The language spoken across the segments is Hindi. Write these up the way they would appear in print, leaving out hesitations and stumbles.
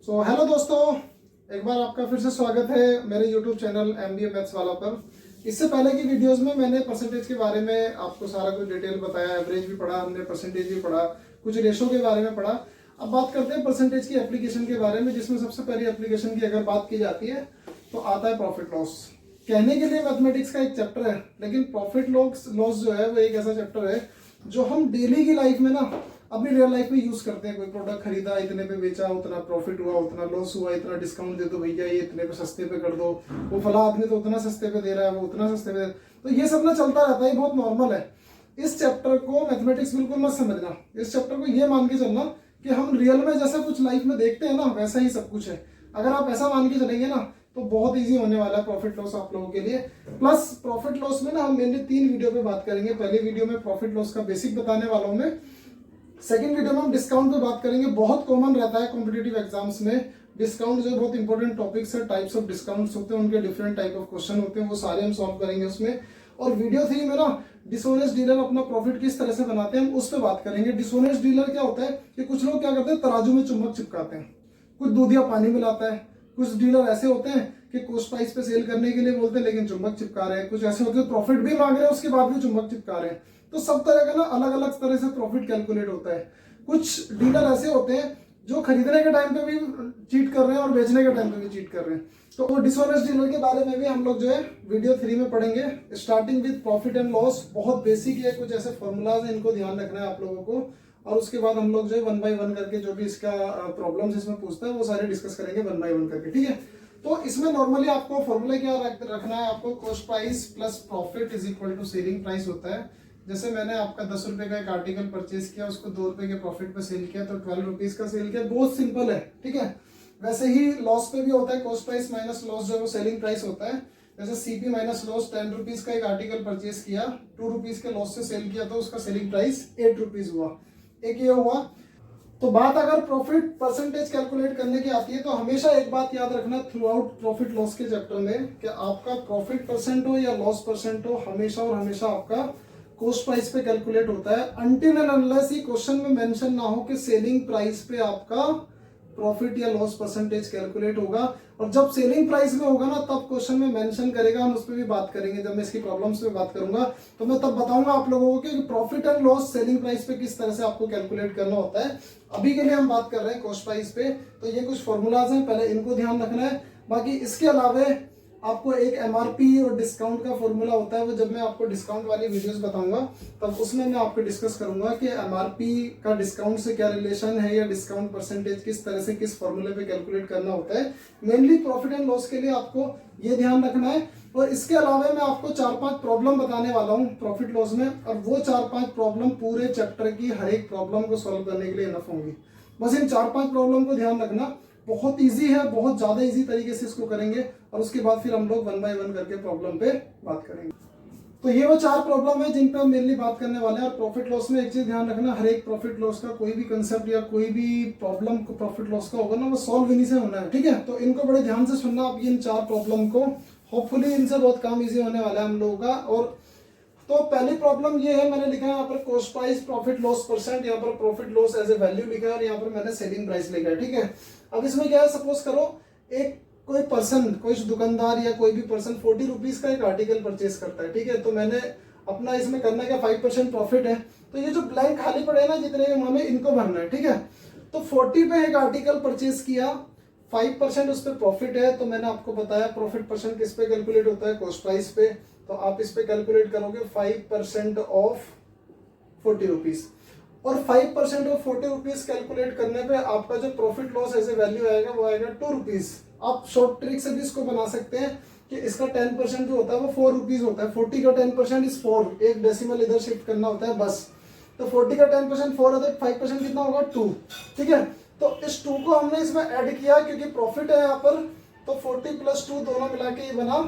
हेलो दोस्तों, एक बार आपका फिर से स्वागत है मेरे यूट्यूब चैनल MBA मैथ्स वाला पर। इससे पहले की वीडियोस में मैंने परसेंटेज के बारे में आपको सारा कुछ डिटेल बताया, एवरेज भी पढ़ा हमने, परसेंटेज भी पढ़ा, कुछ रेशो के बारे में पढ़ा। अब बात करते हैं परसेंटेज की एप्लीकेशन के बारे में, जिसमें सबसे पहली एप्लीकेशन की अगर बात की जाती है तो आता है प्रॉफिट लॉस। कहने के लिए मैथमेटिक्स का एक चैप्टर है, लेकिन प्रॉफिट लॉस जो है वो एक ऐसा चैप्टर है जो हम डेली की लाइफ में ना अपनी रियल लाइफ में यूज करते हैं। कोई प्रोडक्ट खरीदा, इतने पे बेचा, उतना प्रॉफिट हुआ, उतना लॉस हुआ, इतना डिस्काउंट दे दो भैया, ये इतने पे सस्ते पे कर दो, वो फला आदमी तो उतना सस्ते पे दे रहा है, वो उतना सस्ते पे दे रहा है। तो ये सब ना चलता रहता है, बहुत नॉर्मल है। इस चैप्टर को मैथमेटिक्स बिल्कुल मत समझना। इस चैप्टर को ये मान के चलना कि हम रियल में जैसा कुछ लाइफ में देखते हैं ना, वैसा ही सब कुछ है। अगर आप ऐसा मान के चलेंगे ना तो बहुत इजी होने वाला है प्रॉफिट लॉस आप लोगों के लिए। प्लस प्रॉफिट लॉस में ना हम मेनली 3 वीडियो पे बात करेंगे। पहली वीडियो में प्रॉफिट लॉस का बेसिक बताने वाला हूं मैं। सेकंड वीडियो में हम डिस्काउंट पे बात करेंगे। बहुत कॉमन रहता है कॉम्पिटिटिव एग्जाम्स में डिस्काउंट, जो बहुत इंपॉर्टेंट टॉपिक्स है, टाइप्स ऑफ डिस्काउंट्स होते हैं, उनके डिफरेंट टाइप ऑफ क्वेश्चन होते हैं, वो सारे हम सॉल्व करेंगे उसमें। और वीडियो 3 में ना डिसऑनेस्ट डीलर अपना प्रॉफिट किस तरह से बनाते हैं, हम उस पर बात करेंगे। डिसऑनेस्ट डीलर क्या होता है कि कुछ लोग क्या करते हैं, तराजू में चुम्बक चिपकाते हैं, कुछ दूध या पानी मिलाता है। कुछ डीलर ऐसे होते हैं कि कॉस्ट प्राइस पे सेल करने के लिए बोलते हैं लेकिन चुंबक चिपका रहे हैं। कुछ ऐसे होते हैं प्रॉफिट भी मांग रहे हैं उसके बाद भी चुंबक चिपका रहे हैं। तो सब तरह का ना अलग अलग तरह से प्रॉफिट कैलकुलेट होता है। कुछ डीलर ऐसे होते हैं जो खरीदने के टाइम पे भी चीट कर रहे हैं और बेचने के टाइम पे भी चीट कर रहे हैं। तो वो डिसऑनेस्ट डीलर के बारे में भी हम लोग जो है वीडियो 3 में पढ़ेंगे, starting with profit and loss. बहुत बेसिक है, कुछ ऐसे फॉर्मूलाज है, इनको ध्यान रखना है आप लोगों को। और उसके बाद हम लोग जो है 1 बाय 1 करके जो भी इसका प्रॉब्लम्स इसमें पूछता है वो सारे डिस्कस करेंगे 1 बाय 1 करके, ठीक है। तो इसमें नॉर्मली आपको फॉर्मूला क्या रखना है, आपको cost price plus profit is equal to selling price होता है। जैसे मैंने आपका 10 रुपए का एक आर्टिकल परचेज किया, उसको 2 रुपए के प्रॉफिट पे सेल किया, तो 12 रुपीज का सेल किया। बहुत सिंपल है, ठीक है। वैसे ही लॉस पे भी होता है, कॉस्ट प्राइस माइनस लॉस जो है वो सेलिंग प्राइस होता है। जैसे सीपी माइनस लॉस, 10 रुपीज का एक आर्टिकल परचेज किया, 2 रुपीज के लॉस से सेल किया, तो उसका सेलिंग प्राइस 8 रुपीज हुआ। एक ये हुआ। तो बात अगर प्रॉफिट परसेंटेज कैलकुलेट करने की आती है तो हमेशा एक बात याद रखना थ्रू आउट प्रॉफिट लॉस के चैप्टर में कि आपका प्रॉफिट परसेंट हो या लॉस परसेंट हो, हमेशा और हमेशा आपका कॉस्ट प्राइस पे कैलकुलेट होता है। अनटिल एंड अनलेस ये क्वेश्चन में मेंशन ना हो कि सेलिंग प्राइस पे आपका प्रॉफिट या लॉस परसेंटेज कैलकुलेट होगा। और जब सेलिंग प्राइस में होगा ना तब क्वेश्चन में मेंशन करेगा, हम उस पर भी बात करेंगे। जब मैं इसकी प्रॉब्लम्स पे बात करूंगा तो मैं तब बताऊंगा आप लोगों को कि profit and loss selling price पे किस तरह से आपको कैलकुलेट करना होता है। अभी के लिए हम बात कर रहे हैं कॉस्ट प्राइस पे। तो ये कुछ फॉर्मूलाज हैं, पहले इनको ध्यान रखना है। बाकी इसके अलावा आपको एक एमआरपी और डिस्काउंट का फॉर्मूला होता है, वो जब मैं आपको डिस्काउंट वाली वीडियोस बताऊंगा तब उसमें मैं आपको डिस्कस करूंगा कि एमआरपी का डिस्काउंट से क्या रिलेशन है, या डिस्काउंट परसेंटेज किस तरह से किस फॉर्मूले पे कैलकुलेट करना होता है। मेनली प्रॉफिट एंड लॉस के लिए आपको ये ध्यान रखना है। और इसके अलावा मैं आपको 4-5 प्रॉब्लम बताने वाला हूँ प्रॉफिट लॉस में, और वो 4-5 प्रॉब्लम पूरे चैप्टर की हर एक प्रॉब्लम को सॉल्व करने के लिए इनफ होंगी। बस इन 4-5 प्रॉब्लम को ध्यान रखना, बहुत इजी है, बहुत ज्यादा इजी तरीके से इसको करेंगे। और उसके बाद फिर हम लोग 1 बाय 1 करके प्रॉब्लम पे बात करेंगे। तो ये वो 4 प्रॉब्लम है जिन पर हम मेनली बात करने वाले हैं। और प्रॉफिट लॉस में एक चीज ध्यान रखना, हर एक प्रॉफिट लॉस का कोई भी कंसेप्ट या कोई भी प्रॉब्लम प्रॉफिट लॉस का होगा ना, वो सॉल्व इन्हीं से होना है, ठीक है। तो इनको बड़े ध्यान से सुनना आप इन 4 प्रॉब्लम को। होपफुली इनसे बहुत काम इजी होने वाला है हम लोगों का। और तो पहली प्रॉब्लम ये है, मैंने लिखा है यहाँ पर cost price profit loss percent, यहाँ पर profit loss as a value लिखा है, और यहाँ पर मैंने सेलिंग प्राइस लिखा है, ठीक है। अब इसमें क्या है, सपोज करो एक कोई पर्सन, कोई दुकानदार या कोई भी पर्सन 40 रुपीज का एक आर्टिकल परचेज करता है, ठीक है। तो मैंने अपना इसमें करना क्या, 5% प्रॉफिट है। तो ये जो ब्लैंक खाली पड़े ना जितने हमें इनको भरना है, ठीक है। तो 40 पे एक आर्टिकल परचेज किया, 5% उस पर प्रॉफिट है। तो मैंने आपको बताया प्रॉफिट परसेंट किस पे कैलकुलेट होता है, कॉस्ट प्राइस पे। तो आप इस पे कैलकुलेट करोगे 5% ऑफ 40 रुपीज। और 5% ऑफ 40 रुपीज कैलकुलेट करने पे आपका जो profit loss as a value आएगा वो आएगा 2 रुपीज। आप शॉर्ट ट्रिक से भी इसको बना सकते हैं कि इसका 10% जो होता है वो 4 रुपीज होता है। 40 का 10% इज 4, एक डेसिमल इधर शिफ्ट करना होता है बस। तो 40 का 10% 4 है, 5% कितना होगा 2, ठीक है। तो इस 2 को हमने इसमें ऐड किया क्योंकि प्रॉफिट है यहाँ पर। तो 40 प्लस 2 दोनों मिला के ये बना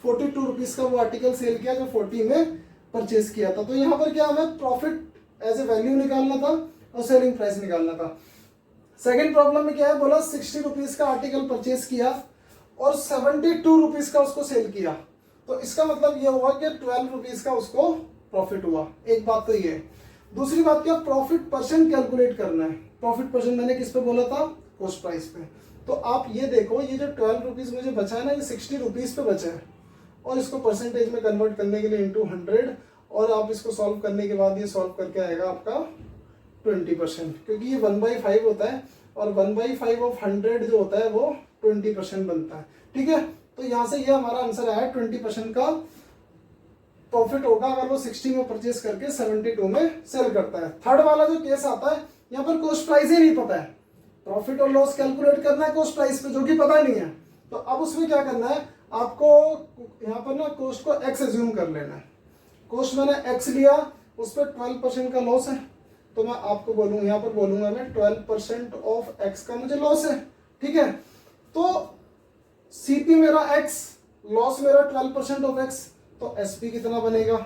42 रुपीज का वो आर्टिकल सेल किया जो 40 में परचेज किया था। तो यहाँ पर क्या हमें प्रॉफिट एज ए वैल्यू निकालना था और सेलिंग प्राइस निकालना था। सेकंड प्रॉब्लम में क्या है, बोला 60 रुपीज का आर्टिकल परचेज किया और 72 रुपीज का उसको सेल किया। तो इसका मतलब ये हुआ कि 12 रुपीज का उसको प्रॉफिट हुआ। एक बात तो ये है। दूसरी बात क्या, प्रॉफिट परसेंट कैलकुलेट करना है। प्रॉफिट परसेंट मैंने किस पे बोला था, कॉस्ट प्राइस पे। तो आप ये देखो, ये जो 12 रुपीज़ मुझे बचा है ना, ये 60 रुपीज़ पे बचा है, और इसको परसेंटेज में कन्वर्ट करने के लिए इंटू 100, और आप इसको सॉल्व करने के बाद ये सॉल्व करके आएगा आपका 20%, क्योंकि ये 1/5 होता है, और 1/5 ऑफ 100 जो होता है वो 20% बनता है। ठीक है, तो यहाँ से ये हमारा आंसर आया 20% का प्रॉफिट होगा अगर वो 60 में परचेज करके 72 में सेल करता है। थर्ड वाला जो केस आता है, यहाँ पर कॉस्ट प्राइस ही नहीं पता है, प्रॉफिट और लॉस कैलकुलेट करना है कॉस्ट प्राइस पे, जो कि पता नहीं है। तो अब उसमें क्या करना है आपको, यहाँ पर ना कॉस्ट को एक्स एज्यूम कर लेना है। कॉस्ट मैंने एक्स लिया, उस पर 12% का लॉस है, तो मैं आपको बोलूँ, यहाँ पर बोलूंगा मैं 12% ऑफ एक्स का मुझे लॉस है। ठीक है, तो सीपी मेरा एक्स, लॉस मेरा 12% ऑफ एक्स, तो एसपी कितना बनेगा।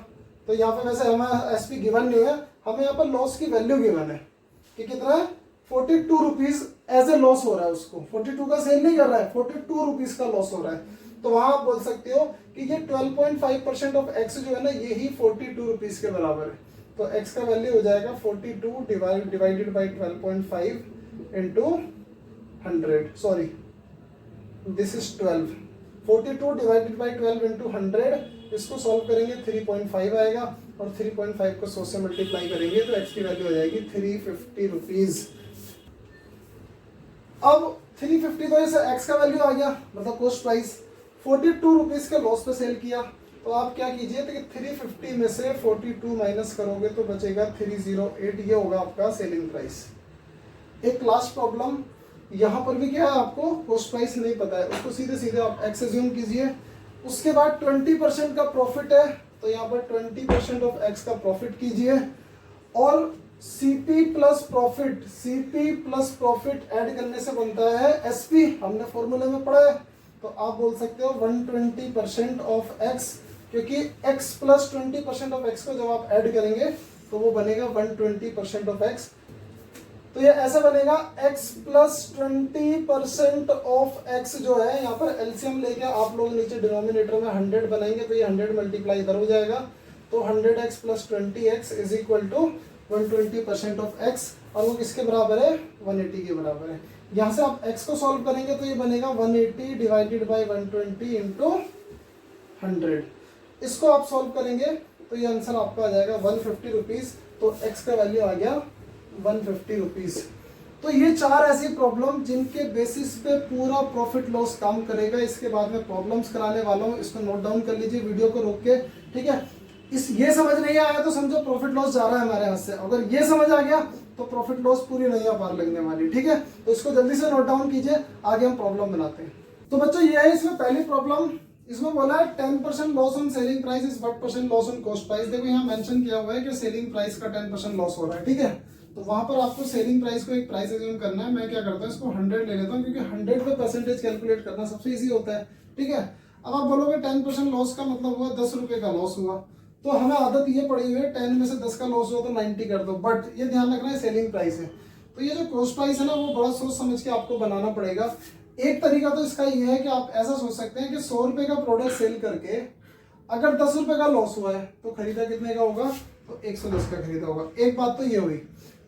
तो यहाँ पे वैसे हमें एसपी गिवन नहीं है, हमें यहाँ पर लॉस की वैल्यू गिवन है कि कितना है, 42 रुपीज एज ए लॉस हो रहा है उसको, 42 का सेल नहीं कर रहा है, 42 रुपीज का लॉस हो रहा है। तो वहां आप बोल सकते हो कि ये 12.5% ऑफ एक्स जो है ना, ये ही 42 रुपीज के बराबर है। तो एक्स का वैल्यू हो जाएगा 42 divided by 12.5 into 100, sorry this is 12, 42 divided by 12 into 100, इसको सॉल्व करेंगे 3.5 आएगा, और 3.5 को 100 से मल्टीप्लाई करेंगे तो एक्स की वैल्यू हो जाएगी 350 रुपीज। अब 350 तो इसे एक्स का वैल्यू आ गया, मतलब कॉस्ट प्राइस। 42 रुपीज के लॉस पे सेल किया, तो आप क्या कीजिए, तो 350 में से 42 माइनस करोगे तो बचेगा 308, ये होगा आपका सेलिंग प्राइस। एक लास्ट प्रॉब्लम, यहाँ पर भी क्या है, आपको कॉस्ट प्राइस नहीं पता है, उसको सीधे सीधे आप एक्स एज्यूम कीजिए। उसके बाद 20% का प्रॉफिट है, तो यहाँ पर 20% ऑफ एक्स का प्रॉफिट कीजिए, और सीपी प्लस प्रॉफिट ऐड करने से बनता है एसपी, हमने फॉर्मूले में पढ़ा है। तो आप बोल सकते हो 120% ऑफ एक्स, क्योंकि एक्स प्लस 20% ऑफ एक्स को जब आप ऐड करेंगे तो वो बनेगा 120% ऑफ एक्स। तो ये ऐसा बनेगा x प्लस 20% ऑफ x जो है, यहाँ पर एलसीएम लेके आप लोग नीचे डिनोमिनेटर में 100 बनाएंगे, तो ये 100 मल्टीप्लाई इधर हो जाएगा, तो 100x plus 20x is equal to 120% of x, और वो किसके बराबर है, 180 के बराबर है। यहाँ से आप x को सॉल्व करेंगे तो ये बनेगा 180 डिवाइडेड बाई 120 इंटू 100, इसको आप सॉल्व करेंगे तो ये आंसर आपका आ जाएगा 150 रुपीज। तो x का वैल्यू आ गया 150 रुपीज। तो ये चार ऐसी प्रॉब्लम जिनके बेसिस पे पूरा प्रॉफिट लॉस काम करेगा। इसके बाद में प्रॉब्लम्स कराने वाला हूँ, इसको नोट डाउन कर लीजिए वीडियो को रोक के, ठीक है। ये समझ नहीं आया तो समझो प्रॉफिट लॉस जा रहा है हमारे हाथ से, अगर ये समझ आ गया तो प्रॉफिट लॉस पूरी नैया पार लगने वाली, ठीक है। तो इसको जल्दी से नोट डाउन कीजिए, आगे हम प्रॉब्लम बनाते हैं। तो बच्चों ये है इसमें पहली प्रॉब्लम, इसमें बोला है 10% loss on selling price is what percent loss on cost price. देखो यहाँ मेंशन किया हुआ है कि सेलिंग प्राइस का 10% लॉस हो रहा है, ठीक है। तो वहां पर आपको सेलिंग प्राइस को एक प्राइस एज्यूम करना है। मैं क्या करता हूँ, इसको 100 ले लेता हूँ, क्योंकि 100 पे परसेंटेज कैलकुलेट करना सबसे इजी होता है, ठीक है। अब आप बोलोगे 10% लॉस का मतलब हुआ 10 रुपए का लॉस हुआ, तो हमें आदत ये पड़ी हुई है 10 में से 10 का लॉस हुआ तो 90 कर दो, बट ये ध्यान रखना है सेलिंग प्राइस है। तो ये जो कॉस्ट प्राइस है ना, वो बड़ा सोच समझ के आपको बनाना पड़ेगा। एक तरीका तो इसका ये है कि आप ऐसा सोच सकते हैं कि 100 रुपए का प्रोडक्ट सेल करके अगर 10 रुपए का लॉस हुआ है तो खरीदा कितने का होगा, तो 110 का खरीदा होगा। एक बात तो ये हुई,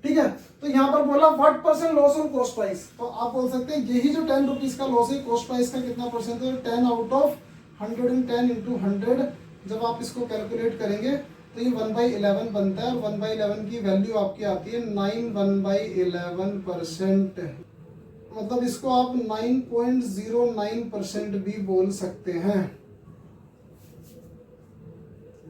ठीक है। तो यहाँ पर बोला what percent loss on cost price, तो आप बोल सकते हैं यही जो 10 रुपीज का लॉस है, कॉस्ट प्राइस का कितना परसेंट है, 10 आउट ऑफ 110 इंटू 100। जब आप इसको कैलकुलेट करेंगे तो ये 1/11 बनता है, और 1/11 की वैल्यू आपकी आती है 9 1/11%, मतलब इसको आप 9.09% भी बोल सकते हैं।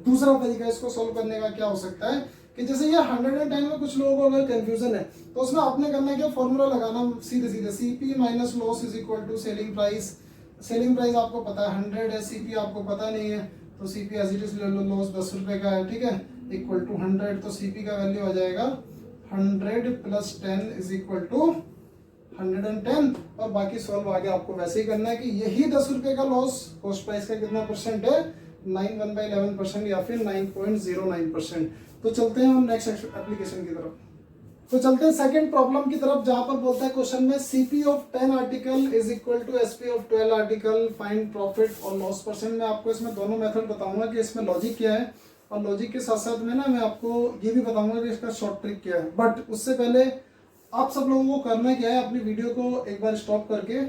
दूसरा तरीका इसको सोल्व करने का क्या हो सकता है कि जैसे ये 110 में कुछ लोगों को अगर कंफ्यूजन है तो उसमें आपने करना है क्या, फॉर्मूला लगाना सीधे सीधे, CP minus loss is equal to selling price. Selling price आपको पता है 100 है, सीपी आपको पता नहीं है, तो सीपी एज इट इज ले लो, लॉस 10 रुपए का है, ठीक है, इक्वल टू 100। तो सीपी का वैल्यू आ जाएगा 100 प्लस 10 इज इक्वल टू 110, और बाकी सॉल्व आगे आपको वैसे ही करना है कि यही 10 रुपए का लॉस कॉस्ट प्राइस का कितना परसेंट है, 9 1/11% या फिर 9.09%। तो चलते हैं हम नेक्स्ट एप्लीकेशन की तरफ। तो चलते हैं सेकंड प्रॉब्लम की तरफ, जहां पर बोलता है क्वेश्चन में CP of 10 article is equal to SP of 12 article, find profit और लॉस परसेंट। मैं आपको इसमें दोनों मेथड बताऊंगा कि इसमें लॉजिक क्या है, और लॉजिक के साथ साथ में ना मैं आपको ये भी बताऊंगा कि इसका शॉर्ट ट्रिक क्या है। बट उससे पहले आप सब लोगों को करना क्या है, अपनी वीडियो को एक बार स्टॉप करके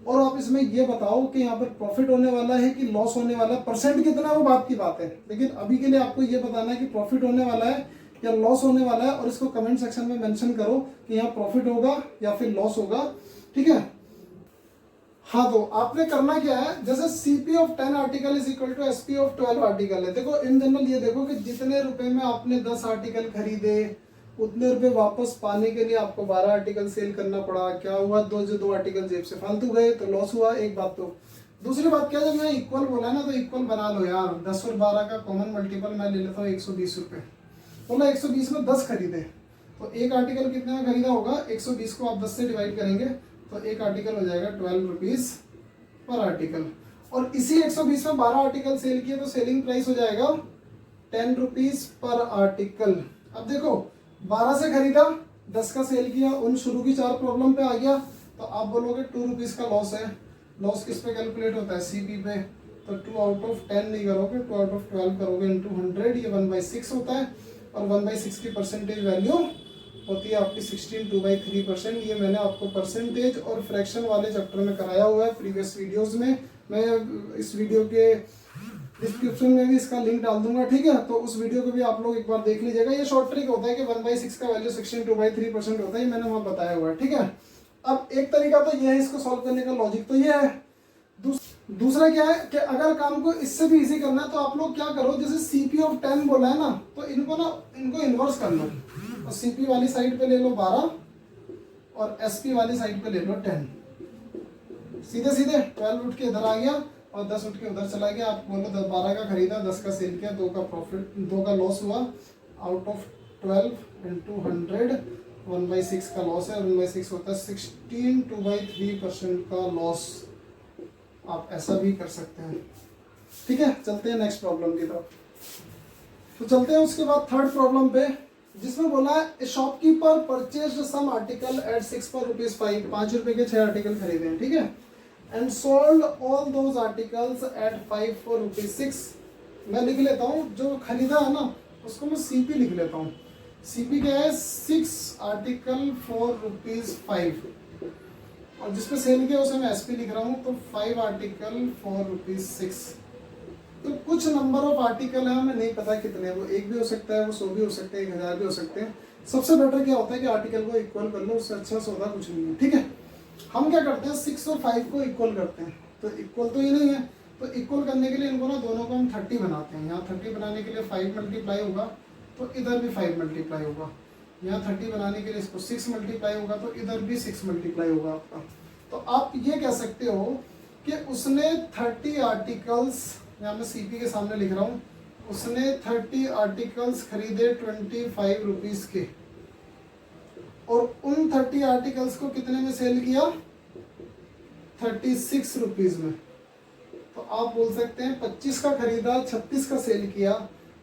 और आप इसमें ये बताओ कि यहाँ पर प्रॉफिट होने वाला है कि लॉस होने वाला है, परसेंट कितना है वो बात की बात है, लेकिन अभी के लिए आपको ये बताना है कि प्रॉफिट होने वाला है या लॉस होने वाला है, और इसको कमेंट सेक्शन में मेंशन करो कि यहाँ प्रॉफिट होगा या फिर लॉस होगा, ठीक है। हाँ, तो आपने करना क्या है, जैसे CP of 10 article is equal to SP of 12 article है। देखो इन जनरल ये देखो कि जितने रुपए में आपने 10 आर्टिकल खरीदे उतने रुपए वापस पाने के लिए आपको 12 आर्टिकल सेल करना पड़ा। क्या हुआ, दो आर्टिकल जेब से फालतू गए तो लॉस हुआ, एक बात। तो दूसरी बात क्या है, जब मैं इक्वल बोला ना तो इक्वल बना लो यार। 10 और 12 का कॉमन मल्टीपल मैं ले लेता हूँ 120 रुपए। तो मैं 120 में 10 खरीदे तो एक आर्टिकल कितने में खरीदा होगा, 120 को आप 10 से डिवाइड करेंगे तो एक आर्टिकल हो जाएगा 12 रुपीज पर आर्टिकल। और इसी 120 में 12 आर्टिकल सेल किए तो सेलिंग प्राइस हो जाएगा 10 रुपीज पर आर्टिकल। अब देखो 12 से खरीदा, 10 का सेल किया, उन शुरू की 4 प्रॉब्लम पे आ गया तो आप बोलोगे 2 रुपीज का लॉस है। लॉस किस पे कैलकुलेट होता है, सीपी पे। तो 2 आउट ऑफ 10 नहीं करोगे, 2 आउट ऑफ 12 करोगे इंटू 100, ये 1/6 होता है। और 1/6 की परसेंटेज वैल्यू होती है आपकी 16 2/3%। ये मैंने आपको परसेंटेज और फ्रैक्शन वाले चैप्टर में कराया हुआ है प्रीवियस वीडियोस में। मैं इस वीडियो के डिस्क्रिप्शन में भी इसका लिंक डाल दूंगा, ठीक है। तो उस वीडियो को भी आप लोग एक बार देख लीजिएगा। ये शॉर्ट ट्रिक होता है कि 1/6 का वैल्यू 16 2/3% होता है, ये मैंने वहां बताया हुआ है, ठीक है। अब एक तरीका तो ये है इसको सॉल्व करने का, लॉजिक तो ये है। दूसरा क्या है कि अगर काम को इससे भी इजी करना है तो आप लोग क्या करो, जैसे सीपी ऑफ 10 बोला है ना तो इनको इन्वर्स कर लो। और सीपी वाली साइड पे ले लो 12 और एसपी वाली साइड पे ले लो 10। सीधे सीधे 12 उठ के इधर आ गया और 10 उठ के उधर चला गया। आप बोलो 12 का खरीदा, 10 का सेल किया, 2 का प्रॉफिट, 2 का लॉस हुआ। आउट ऑफ 12 इंटू 100 1/6 का लॉस है। 1/6 होता है 16 2/3% का लॉस। आप ऐसा भी कर सकते हैं, ठीक है। चलते हैं नेक्स्ट प्रॉब्लम की तरफ। तो चलते हैं उसके बाद थर्ड प्रॉब्लम पे, जिसमें बोला है shopkeeper purchase some article at 6 पर ₹5। 5 रुपए के 6 आर्टिकल खरीदे हैं, ठीक है। And sold all those articles at 5 for ₹6। मैं लिख लेता हूँ जो खरीदा है ना उसको मैं सीपी लिख लेता हूँ। सीपी क्या है, 6 आर्टिकल for ₹5। और जिसपे सेल किया उसे मैं एसपी लिख रहा हूँ। तो 5 आर्टिकल for ₹6। तो कुछ नंबर ऑफ आर्टिकल है, हमें नहीं पता कितने, वो 1 भी हो सकता है, वो 100 भी हो सकते हैं, 1000 भी हो सकते हैं। सबसे बेटर क्या होता है कि आर्टिकल को इक्वल कर लो, उससे अच्छा सौदा कुछ नहीं है, ठीक है। हम क्या करते हैं, 6 और 5 को इक्वल करते हैं। तो इक्वल तो ये नहीं है, तो इक्वल करने के लिए इनको ना दोनों को हम 30 बनाते हैं। यहाँ 30 बनाने के लिए 5 मल्टीप्लाई होगा तो इधर भी 5 मल्टीप्लाई होगा। यहाँ 30 बनाने के लिए इसको 6 मल्टीप्लाई होगा तो इधर भी 6 मल्टीप्लाई होगा आपका। तो आप ये कह सकते हो कि उसने 30 आर्टिकल्स, यहाँ मैं सीपी के सामने लिख रहा हूँ, उसने 30 आर्टिकल्स खरीदे 25 रुपीज के, और उन 30 आर्टिकल्स को कितने में सेल किया, 36 रुपीज में। तो आप बोल सकते हैं 25 का खरीदा, 36 का सेल किया,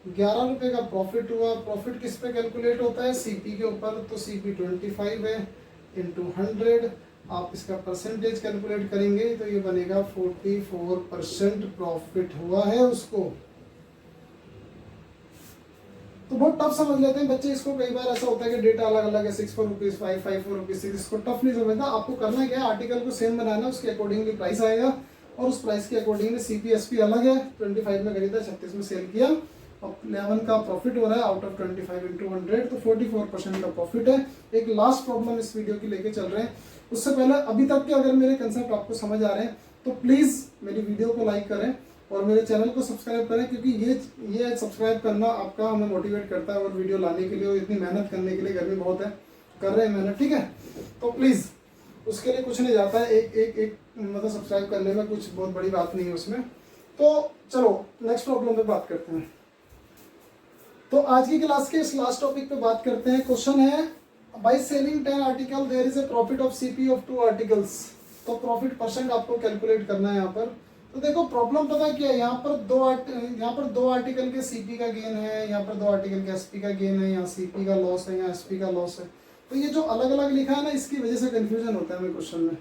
11 रुपए का प्रॉफिट हुआ। प्रॉफिट किस पे कैलकुलेट होता है, सीपी के ऊपर। तो सीपी 25 है इंटू 100। आप इसका परसेंटेज कैलकुलेट करेंगे तो ये बनेगा 44% प्रॉफिट हुआ है उसको। तो बहुत टफ समझ लेते हैं बच्चे इसको। कई बार ऐसा होता है कि डेटा अलग अलग है, 6 for ₹5, 5 for ₹6। इसको टफ नहीं समझना। आपको करना क्या है, आर्टिकल को सेम बनाना, उसके अकॉर्डिंगली प्राइस आएगा और उस प्राइस के अकॉर्डिंगली सीपी एसपी अलग है। 25 में खरीदा, 36 में सेल किया और 11 का प्रॉफिट हो रहा है आउट ऑफ 25 इंटू 100। तो 44% का प्रॉफिट है। एक लास्ट प्रॉब्लम इस वीडियो की लेके चल रहे हैं। उससे पहले अभी तक के अगर मेरे कंसेप्ट आपको समझ आ रहे हैं तो प्लीज़ मेरी वीडियो को लाइक करें और मेरे चैनल को सब्सक्राइब करें, क्योंकि ये सब्सक्राइब करना आपका हमें मोटिवेट करता है और वीडियो लाने के लिए और इतनी मेहनत करने के लिए, गर्मी बहुत है, कर रहे हैं मेहनत, ठीक है। तो प्लीज़ उसके लिए कुछ नहीं जाता है, एक मतलब सब्सक्राइब करने में कुछ बहुत बड़ी बात नहीं है उसमें। तो चलो नेक्स्ट प्रॉब्लम पे बात करते हैं। तो आज की क्लास के इस लास्ट टॉपिक पे बात करते हैं। क्वेश्चन है, by selling 10 article there is a profit of CP of 2 articles. तो प्रॉफिट परसेंट आपको कैलकुलेट करना है यहाँ पर। तो देखो प्रॉब्लम पता क्या है, यहाँ पर दो आर्टिकल के सीपी का गेन है, यहाँ पर 2 आर्टिकल के एसपी का गेन है, यहाँ सीपी का लॉस है, यहाँ एसपी का लॉस है। तो ये जो अलग अलग लिखा है ना, इसकी वजह से कंफ्यूजन होता है हमें क्वेश्चन में।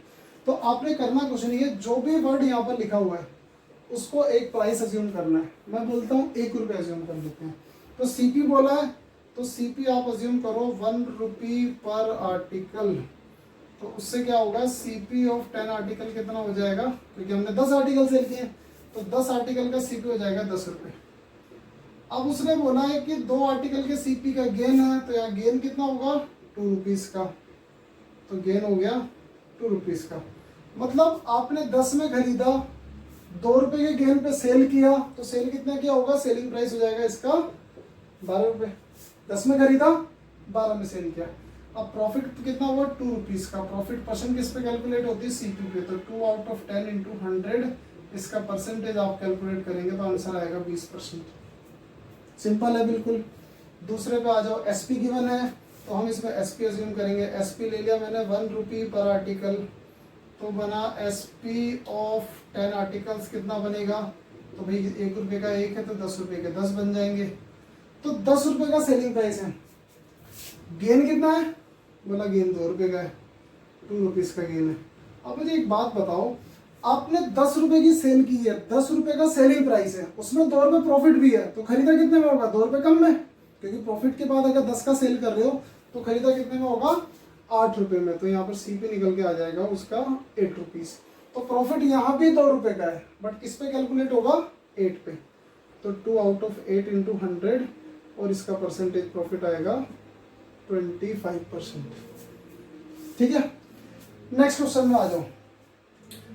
तो आपने करना कुछ नहीं है, जो भी वर्ड यहाँ पर लिखा हुआ है उसको एक प्राइस अज्यूम करना है। मैं बोलता हूँ 1 रुपये अज्यूम कर लेते हैं। तो सीपी बोला है तो सीपी आप अज्यूम करो 1 रुपी पर आर्टिकल, तो उससे क्या होगा सीपी ऑफ 10 आर्टिकल कितना हो जाएगा, क्योंकि हमने 10 आर्टिकल सेल किए तो 10 आर्टिकल का सीपी हो जाएगा 10 रुपये। अब उसने बोला है कि 2 आर्टिकल के सीपी का गेन है, तो यहाँ गेन कितना होगा 2 रुपीज का, तो गेन हो गया 2 रुपीज का। मतलब आपने 10 में खरीदा, 2 रुपए के गेन पे सेल किया, तो सेल कितना क्या होगा, सेलिंग प्राइस हो जाएगा इसका 12 रुपए। 10 में खरीदा, 12 में सेल किया। अब प्रॉफिट कितना हुआ 2 रुपीज का। प्रॉफिट परसेंट किस पे कैलकुलेट होती है, सीपी पे, तो 2 आउट ऑफ 10 इंटू 100 इसका परसेंटेज आप कैलकुलेट करेंगे तो आंसर आएगा 20%। सिंपल है बिल्कुल। दूसरे पे आ जाओ, एसपी गिवन है तो हम इसमें एसपी अज्यूम करेंगे। एसपी ले लिया मैंने 1 रुपी पर आर्टिकल, तो बना एसपी ऑफ 10 आर्टिकल्स कितना बनेगा, तो भाई 1 रुपये का 1 है तो 10 रुपये के 10 बन जाएंगे। तो 10 रुपये का सेलिंग प्राइस है। गेन कितना है, बोला गेन 2 रुपये का है, 2 रुपीज का गेन है। अब मुझे एक बात बताओ, आपने 10 रुपए की सेल की है, 10 रुपए का सेलिंग प्राइस है, उसमें 2 रुपए प्रॉफिट भी है, तो खरीदा कितने में होगा, 2 रुपए कम में, क्योंकि प्रॉफिट के बाद अगर 10 का सेल कर रहे हो तो खरीदा कितने में होगा 8 रुपए में। तो यहाँ पर सीपी निकल के आ जाएगा उसका 8 रुपीज। तो प्रॉफिट यहाँ भी 2 रुपए का है, बट किस पे कैलकुलेट होगा 8 पे, तो 2 आउट ऑफ 8 इंटू 100 और इसका परसेंटेज प्रॉफिट आएगा 25%। ठीक है, नेक्स्ट क्वेश्चन में आ जाओ।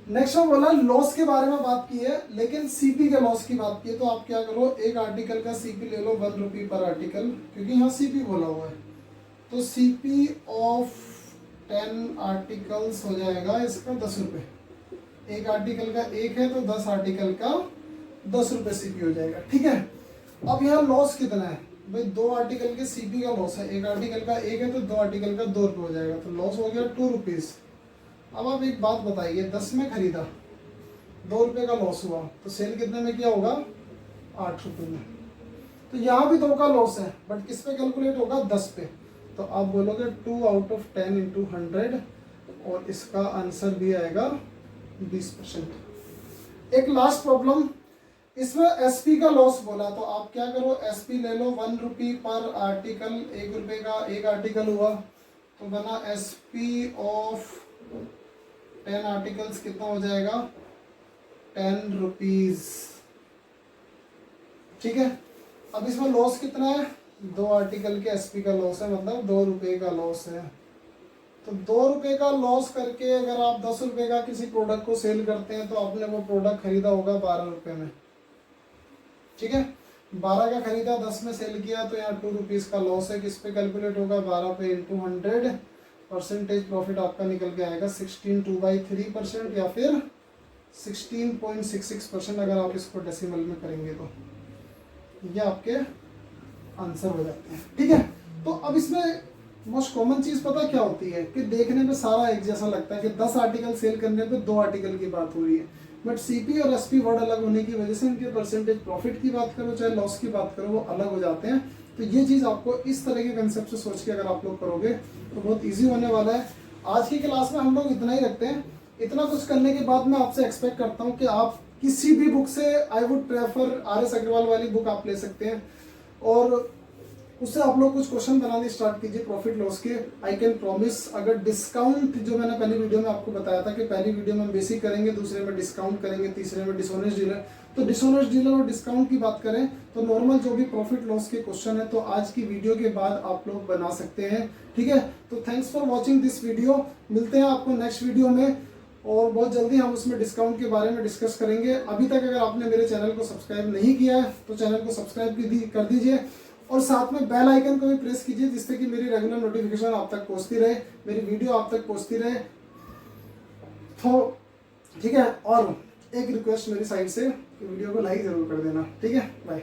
नेक्स्ट में बोला लॉस के बारे में बात की है, लेकिन सीपी के लॉस की बात की है, तो आप क्या करो, एक आर्टिकल का सीपी ले लो 1 रुपी पर आर्टिकल, क्योंकि यहाँ सीपी बोला हुआ है, तो सीपी ऑफ 10 आर्टिकल्स हो जाएगा इसका 10 रुपये। एक आर्टिकल का 1 है तो 10 आर्टिकल का 10 रुपये सीपी हो जाएगा। ठीक है, अब यहाँ लॉस कितना है भाई, 2 आर्टिकल के सीपी का लॉस है, एक आर्टिकल का 1 है तो 2 आर्टिकल का 2 रुपये हो जाएगा, तो लॉस हो गया 2 रुपीज। अब आप एक बात बताइए, 10 में खरीदा, 2 रुपये का लॉस हुआ, तो सेल कितने में किया होगा 8 रुपये में। तो यहाँ भी 2 का लॉस है, बट किस पे कैलकुलेट होगा 10 पे, तो आप बोलोगे 2 आउट ऑफ 10 इंटू 100 और इसका आंसर भी आएगा 20%। एक लास्ट प्रॉब्लम, इसमें एसपी का लॉस बोला, तो आप क्या करो, एसपी ले लो 1 रुपी पर आर्टिकल, 1 रुपये का 1 आर्टिकल हुआ, तो बना एसपी ऑफ 10 आर्टिकल्स कितना हो जाएगा 10 रुपीज। ठीक है, अब इसमें लॉस कितना है, 2 आर्टिकल के एसपी का लॉस है, मतलब 2 रुपये का लॉस है। तो 2 रुपये का लॉस करके अगर आप 10 रुपये का किसी प्रोडक्ट को सेल करते हैं तो आपने वो प्रोडक्ट खरीदा होगा 12 रुपये में। ठीक है, 12 का खरीदा, 10 में सेल किया, तो यहाँ 2 रुपीज का लॉस है, किस पे कैलकुलेट होगा 12 पे इंटू 100, परसेंटेज प्रॉफिट आपका निकल के आएगा 16.2/3% या फिर 16.66% अगर आप इसको डेसिमल में करेंगे तो ये आपके आंसर हो जाते हैं। ठीक है, तो अब इसमें मोस्ट कॉमन चीज पता क्या होती है कि देखने में सारा एक जैसा लगता है कि 10 आर्टिकल सेल करने पे 2 आर्टिकल की बात हो रही है, बट सीपी और एसपी वर्ड अलग होने की वजह से इनके परसेंटेज प्रॉफिट की बात करो चाहे लॉस की बात करो वो अलग हो जाते हैं। तो ये चीज़ आपको इस तरह के कंसेप्ट से सोच के अगर आप लोग करोगे तो बहुत इजी होने वाला है। आज की क्लास में हम लोग इतना ही रखते हैं। इतना कुछ करने के बाद मैं आपसे एक्सपेक्ट करता हूँ कि आप किसी भी बुक से, I would prefer RS Agarwal वाली बुक आप ले सकते हैं और उससे आप लोग कुछ क्वेश्चन बनाने स्टार्ट कीजिए प्रॉफिट लॉस के। आई कैन प्रॉमिस, अगर डिस्काउंट जो मैंने पहली वीडियो में आपको बताया था कि पहली वीडियो में बेसिक करेंगे, दूसरे में डिस्काउंट करेंगे, तीसरे में डिसऑनेस्ट डीलर, तो डिसऑनेस्ट डीलर और डिस्काउंट की बात करें तो नॉर्मल जो भी प्रॉफिट लॉस के क्वेश्चन है तो आज की वीडियो के बाद आप लोग बना सकते हैं। ठीक है, तो thanks for watching this video. मिलते हैं आपको नेक्स्ट वीडियो में और बहुत जल्दी हम उसमें डिस्काउंट के बारे में डिस्कस करेंगे। अभी तक अगर आपने मेरे चैनल को सब्सक्राइब नहीं किया है तो चैनल को सब्सक्राइब कर दीजिए और साथ में बेल आइकन को भी प्रेस कीजिए जिससे कि मेरी रेगुलर नोटिफिकेशन आप तक पहुंचती रहे, मेरी वीडियो आप तक पहुंचती रहे। तो ठीक है, और एक रिक्वेस्ट मेरी साइड से कि वीडियो को लाइक जरूर कर देना। ठीक है, बाय।